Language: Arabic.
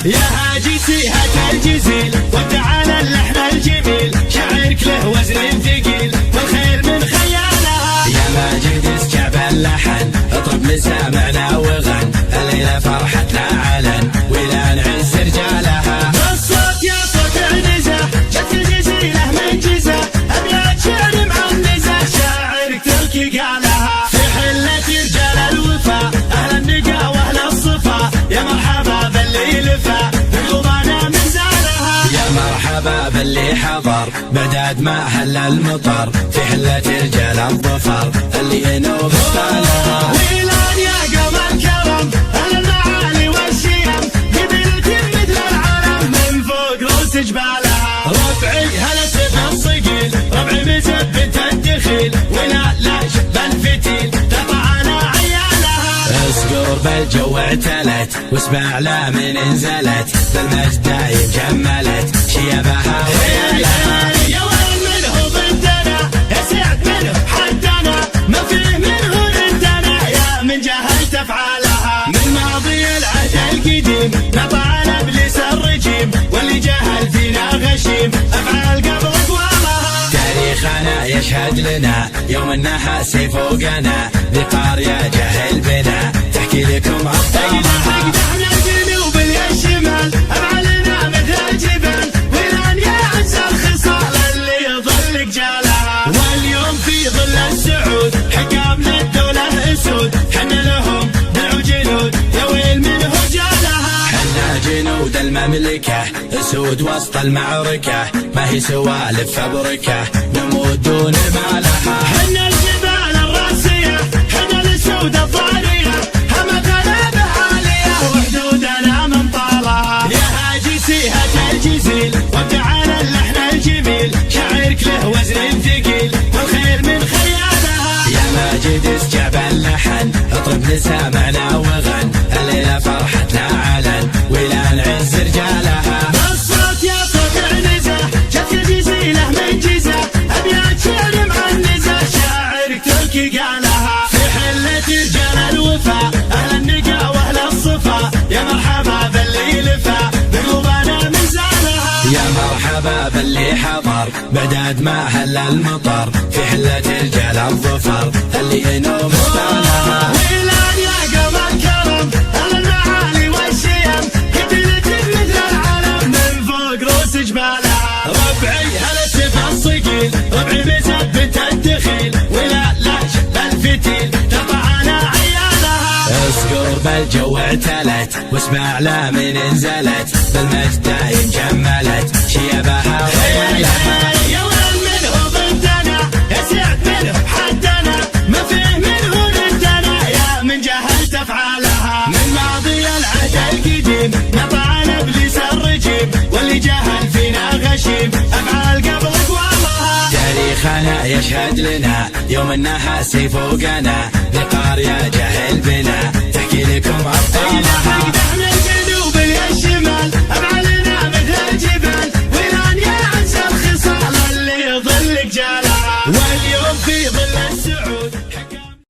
يا هاجي سيهة الجزيل وتعالى اللحن الجميل، شعرك له وزن ثقيل والخير من خيالها. يا ماجد اسكب اللحن اطرب لسامعنا وغن، الليلة فرحتنا علن ولا نعز رجالها. الصوت يا صوت النزه جت الجزيلة من جزة، أبيات شعر معنزة شاعرك تركي قالها. في حلة رجال الوفا أهل النقا وأهل الصفا، يا مرحبا باللي لفا بقلوبنا من زالها. يا مرحبا باللي حضر بداد ما هل المطر، في حلة رجال الظفر اللي ينوب ستالها. ويلان يا قوم الكرم أهل المعالي والشيم، قبيلتي مثل العالم من فوق رؤوس جبالها. ربعي هلا سيف الصقيل ربعي مثبت الدخيل، ولا لا شب الفتيل تطعنا عيالها. اسقر بالجو اعتلت واسمع لا من انزلت، بالمجد دايم جملت شيبها ويالها. يا ويل منه ضدنا يا سعد منه حدنا، ما فيه منه ردنا يا من جهلت افعالها. من ماضي العهد القديم نطع ابليس الرجيم، واللي جهل فينا غشيم افعال قبل اقوالها. تاريخنا يشهد لنا يوم النحاس فوقنا، ذي قارية جهل بنا تحكي لكم ابطالها. احنا الجنوب الشمال افعالنا مثل الجبال، ولان يا عز الخصال اللي يظل جالها. واليوم في ظل السعود حكام للدولة اسود، حنا لهم دعوا جنود يا ويل منه جالها. حنا جنود المملكة اسود وسط المعركة، ما هي سوالف فبركة نموت دون ما لها. حنا الجبال الراسية حنا الاسود الضارية، همتنا بعالية وحدودنا من طالها. يا هاجي سيهة الجزيل وتعالى اللحن الجميل، شعرك له وزن ثقيل والخير من خيالها. يا ماجد اسكب اللحن اطرب لسامعنا وغن، الليلة فرحتنا علن ولا نعز رجالها. الصوت يا صوت النزه جت الجزيلة من جزة، أبيات شعر معنزة شاعرك تركي قالها. في حلة رجال الوفا أهل النقا وأهل الصفا، يا مرحبا باللي لفا بقلوبنا من زالها. يا مرحبا باللي حضر بداد ما هل المطر، في حلة رجال الظفر اللي ينوب ستالها. ويلان يا قوم الكرم أهل المعالي والشيم، قبيلتي مثل العالم من فوق رؤوس جبالها. ربعي هلا سيف الصقيل ربعي مثبت الدخيل، ولا لا شب الفتيل تطعنا عيالها. اسقر بالجو اعتلت واسمع لا من انزلت، بالمجد دايم جملت شيبها ويالها. يا ويل منه ضدنا يا سعد منه حدنا، ما فيه منه ردنا يا من جهلت افعالها. من ماضي العهد القديم نطع ابليس الرجيم، واللي جهل فينا غشيم افعال قبل اقوالها. تاريخنا يشهد لنا يوم النحاس فوقنا، ذي قارية جهل بنا تحكي لكم ابطالها.